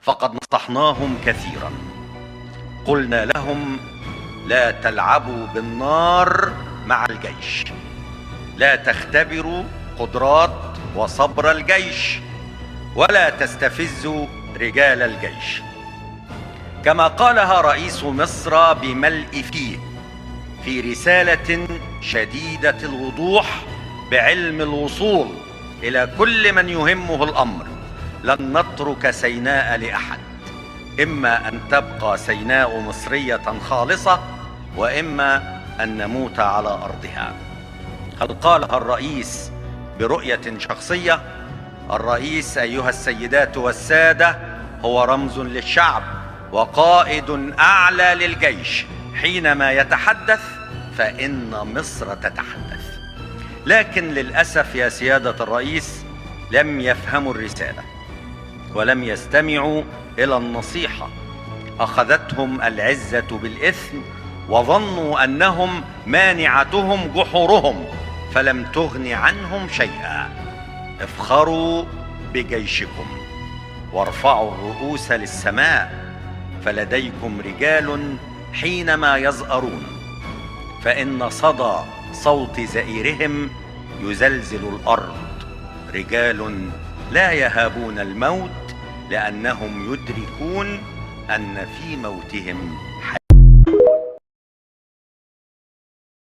فقد نصحناهم كثيرا، قلنا لهم: لا تلعبوا بالنار مع الجيش، لا تختبروا قدرات وصبر الجيش، ولا تستفزوا رجال الجيش. كما قالها رئيس مصر بملء فيه في رسالة شديدة الوضوح بعلم الوصول إلى كل من يهمه الأمر: لن نترك سيناء لأحد، إما أن تبقى سيناء مصرية خالصة، وإما أن نموت على أرضها. هل قالها الرئيس برؤية شخصية؟ الرئيس أيها السيدات والسادة هو رمز للشعب وقائد أعلى للجيش. حينما يتحدث فإن مصر تتحدث. لكن للأسف يا سيادة الرئيس لم يفهموا الرسالة ولم يستمعوا إلى النصيحة. أخذتهم العزة بالإثم وظنوا أنهم مانعتهم جحورهم، فلم تغن عنهم شيئا. افخروا بجيشكم وارفعوا الرؤوس للسماء، فلديكم رجال حينما يزأرون، فإن صدى صوت زئيرهم يزلزل الأرض. رجال لا يهابون الموت، لأنهم يدركون أن في موتهم